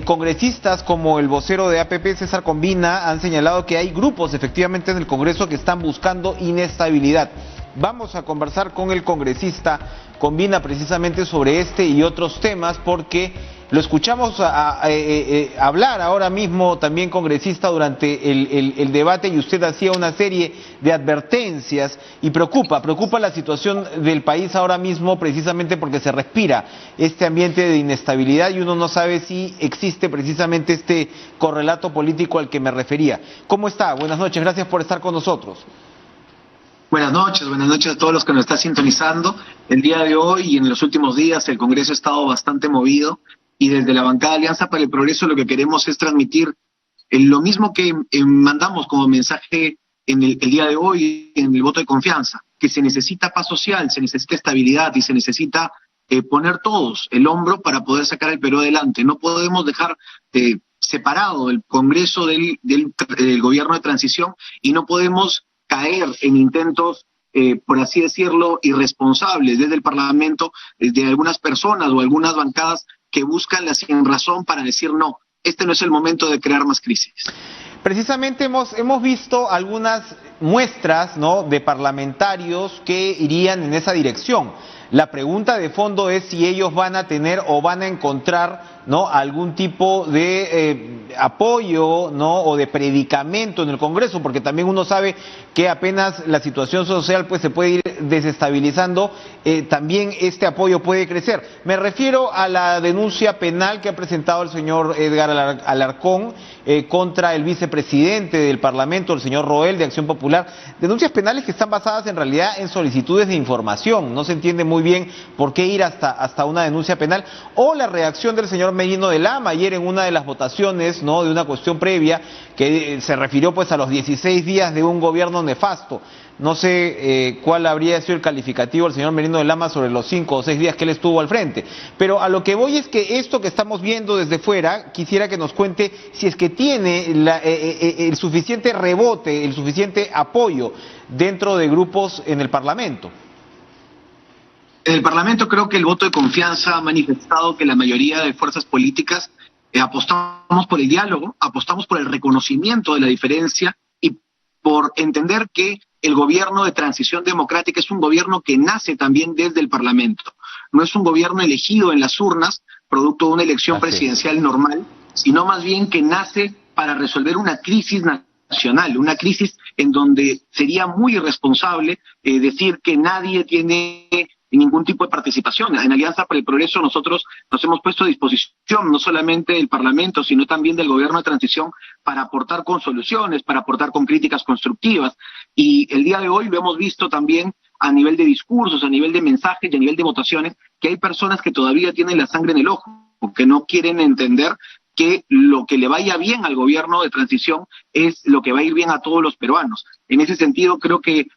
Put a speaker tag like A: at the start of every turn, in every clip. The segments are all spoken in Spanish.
A: Congresistas como el vocero de APP, César Combina, han señalado que hay grupos efectivamente en el Congreso que están buscando inestabilidad. Vamos a conversar con el congresista Combina precisamente sobre este y otros temas, porque lo escuchamos hablar ahora mismo también, congresista, durante el debate, y usted hacía una serie de advertencias y preocupa la situación del país ahora mismo, precisamente porque se respira este ambiente de inestabilidad y uno no sabe si existe precisamente este correlato político al que me refería. ¿Cómo está? Buenas noches, gracias por estar con nosotros.
B: Buenas noches a todos los que nos están sintonizando. El día de hoy y en los últimos días el Congreso ha estado bastante movido y desde la bancada Alianza para el Progreso lo que queremos es transmitir lo mismo que mandamos como mensaje en el día de hoy en el voto de confianza, que se necesita paz social, se necesita estabilidad y se necesita poner todos el hombro para poder sacar el Perú adelante. No podemos dejar separado el Congreso del gobierno de transición y no podemos caer en intentos, por así decirlo, irresponsables desde el Parlamento, de algunas personas o algunas bancadas que buscan la sinrazón para decir no, este no es el momento de crear más crisis.
A: Precisamente hemos visto algunas muestras, ¿no?, de parlamentarios que irían en esa dirección. La pregunta de fondo es si ellos van a tener o van a encontrar, ¿no?, algún tipo de apoyo, ¿no?, o de predicamento en el Congreso, porque también uno sabe que apenas la situación social pues se puede ir desestabilizando, también este apoyo puede crecer. Me refiero a la denuncia penal que ha presentado el señor Edgar Alarcón contra el vicepresidente del Parlamento, el señor Roel, de Acción Popular. Denuncias penales que están basadas en realidad en solicitudes de información. No se entiende muy bien por qué ir hasta una denuncia penal. O la reacción del señor Merino de Lama ayer en una de las votaciones, ¿no?, de una cuestión previa que se refirió pues a los 16 días de un gobierno nefasto. No sé cuál habría sido el calificativo del señor Merino de Lama sobre los 5 o 6 días que él estuvo al frente. Pero a lo que voy es que esto que estamos viendo desde fuera, quisiera que nos cuente si es que tiene el suficiente rebote, el suficiente apoyo dentro de grupos en el Parlamento.
B: En el Parlamento creo que el voto de confianza ha manifestado que la mayoría de fuerzas políticas apostamos por el diálogo, apostamos por el reconocimiento de la diferencia y por entender que el gobierno de transición democrática es un gobierno que nace también desde el Parlamento. No es un gobierno elegido en las urnas, producto de una elección presidencial normal, sino más bien que nace para resolver una crisis nacional, una crisis en donde sería muy irresponsable decir que nadie tiene ningún tipo de participación. En Alianza para el Progreso nosotros nos hemos puesto a disposición no solamente del Parlamento, sino también del gobierno de transición para aportar con soluciones, para aportar con críticas constructivas. Y el día de hoy lo hemos visto también a nivel de discursos, a nivel de mensajes y a nivel de votaciones, que hay personas que todavía tienen la sangre en el ojo, que no quieren entender que lo que le vaya bien al gobierno de transición es lo que va a ir bien a todos los peruanos. En ese sentido creo que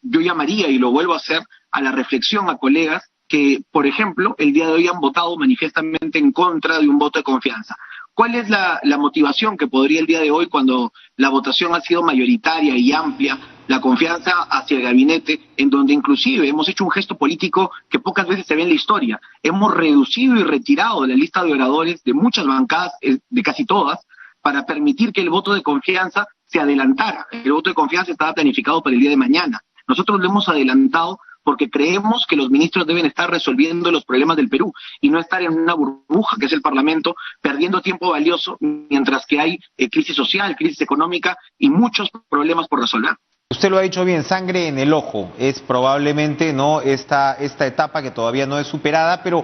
B: yo llamaría, y lo vuelvo a hacer, a la reflexión a colegas que, por ejemplo, el día de hoy han votado manifiestamente en contra de un voto de confianza. ¿Cuál es la motivación que podría el día de hoy, cuando la votación ha sido mayoritaria y amplia, la confianza hacia el gabinete, en donde inclusive hemos hecho un gesto político que pocas veces se ve en la historia? Hemos reducido y retirado de la lista de oradores de muchas bancadas, de casi todas, para permitir que el voto de confianza se adelantara. El voto de confianza estaba planificado para el día de mañana. Nosotros lo hemos adelantado porque creemos que los ministros deben estar resolviendo los problemas del Perú y no estar en una burbuja que es el Parlamento, perdiendo tiempo valioso mientras que hay crisis social, crisis económica y muchos problemas por resolver.
A: Usted lo ha dicho bien, sangre en el ojo es probablemente, ¿no?, esta etapa que todavía no es superada, pero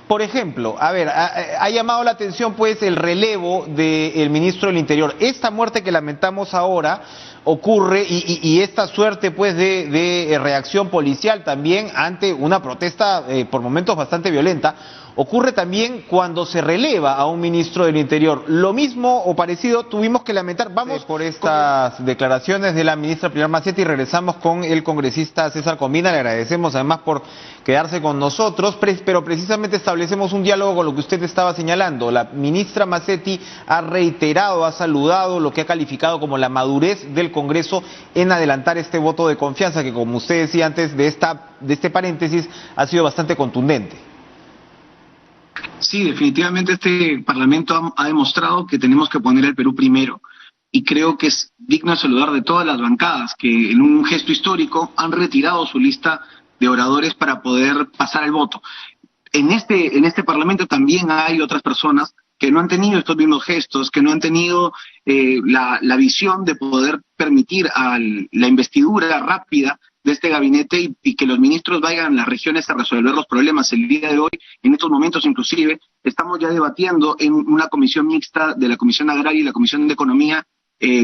A: por ejemplo, a ver, ha llamado la atención pues el relevo del ministro del Interior. Esta muerte que lamentamos ahora ocurre y esta suerte pues de reacción policial también ante una protesta por momentos bastante violenta, ocurre también cuando se releva a un ministro del Interior. Lo mismo o parecido tuvimos que lamentar. Vamos por estas declaraciones de la ministra Pilar Macetti y regresamos con el congresista César Combina. Le agradecemos además por quedarse con nosotros, pero precisamente establecemos un diálogo con lo que usted estaba señalando. La ministra Macetti ha reiterado, ha saludado lo que ha calificado como la madurez del Congreso en adelantar este voto de confianza que, como usted decía antes de este paréntesis, ha sido bastante contundente.
B: Sí, definitivamente este Parlamento ha demostrado que tenemos que poner al Perú primero y creo que es digno de saludar de todas las bancadas que en un gesto histórico han retirado su lista de oradores para poder pasar el voto. En este Parlamento también hay otras personas que no han tenido estos mismos gestos, que no han tenido la visión de poder permitir la investidura rápida de este gabinete y que los ministros vayan a las regiones a resolver los problemas. El día de hoy, en estos momentos inclusive, estamos ya debatiendo en una comisión mixta de la Comisión Agraria y la Comisión de Economía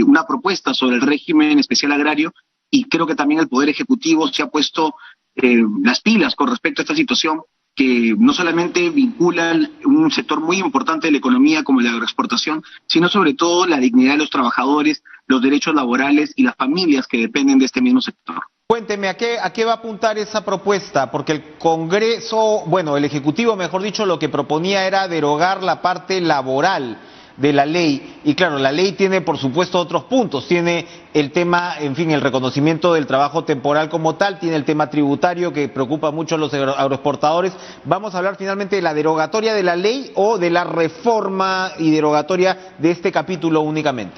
B: una propuesta sobre el régimen especial agrario, y creo que también el Poder Ejecutivo se ha puesto las pilas con respecto a esta situación que no solamente vincula un sector muy importante de la economía como la agroexportación, sino sobre todo la dignidad de los trabajadores, los derechos laborales y las familias que dependen de este mismo sector.
A: Cuénteme, ¿a qué va a apuntar esa propuesta? Porque el Congreso, bueno, el Ejecutivo, mejor dicho, lo que proponía era derogar la parte laboral de la ley. Y claro, la ley tiene, por supuesto, otros puntos. Tiene el tema, en fin, el reconocimiento del trabajo temporal como tal, tiene el tema tributario que preocupa mucho a los agroexportadores. Vamos a hablar finalmente de la derogatoria de la ley o de la reforma y derogatoria de este capítulo únicamente.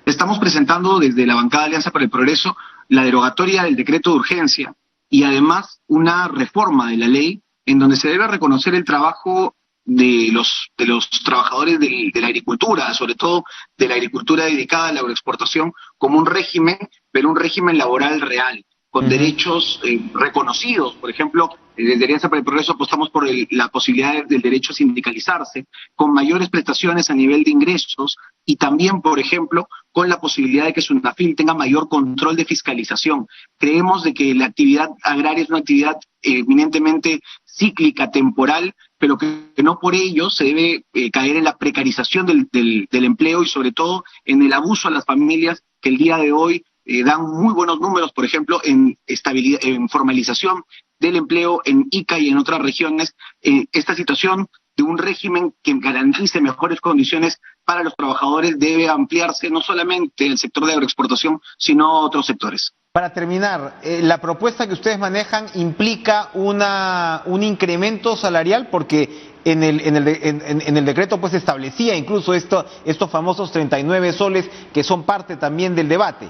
B: Estamos presentando desde la bancada Alianza para el Progreso la derogatoria del decreto de urgencia y además una reforma de la ley en donde se debe reconocer el trabajo de los trabajadores de la agricultura, sobre todo de la agricultura dedicada a la agroexportación, como un régimen, pero un régimen laboral real, con derechos reconocidos. Por ejemplo, desde Alianza para el Progreso apostamos por la posibilidad del derecho a sindicalizarse, con mayores prestaciones a nivel de ingresos y también, por ejemplo, con la posibilidad de que SUNAFIL tenga mayor control de fiscalización. Creemos de que la actividad agraria es una actividad eminentemente cíclica, temporal, pero que no por ello se debe caer en la precarización del empleo y sobre todo en el abuso a las familias que el día de hoy dan muy buenos números, por ejemplo, en estabilidad, en formalización del empleo en Ica y en otras regiones. Esta situación de un régimen que garantice mejores condiciones para los trabajadores debe ampliarse no solamente el sector de agroexportación, sino a otros sectores.
A: Para terminar, la propuesta que ustedes manejan implica un incremento salarial, porque en el decreto pues establecía incluso estos famosos 39 soles que son parte también del debate.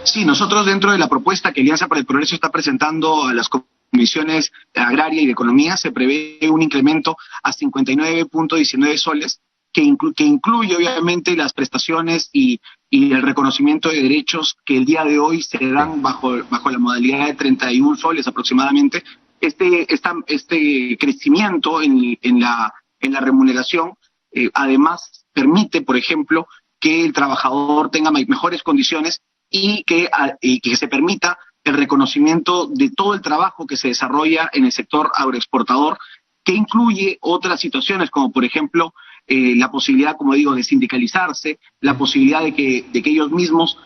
B: Sí, nosotros dentro de la propuesta que Alianza para el Progreso está presentando a las comisiones agraria y de economía se prevé un incremento a 59.19 soles que incluye obviamente las prestaciones y el reconocimiento de derechos que el día de hoy se dan bajo la modalidad de 31 soles aproximadamente. Este crecimiento en la remuneración además permite, por ejemplo, que el trabajador tenga mejores condiciones y que se permita el reconocimiento de todo el trabajo que se desarrolla en el sector agroexportador, que incluye otras situaciones como por ejemplo la posibilidad, como digo, de sindicalizarse, la posibilidad de que ellos mismos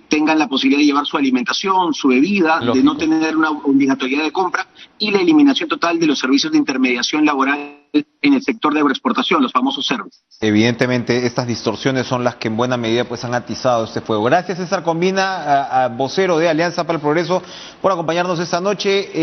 B: tengan la posibilidad de llevar su alimentación, su bebida, de no tener una obligatoriedad de compra, y la eliminación total de los servicios de intermediación laboral en el sector de agroexportación, los famosos servicios.
A: Evidentemente estas distorsiones son las que en buena medida pues han atizado este fuego. Gracias, César Combina, vocero de Alianza para el Progreso, por acompañarnos esta noche.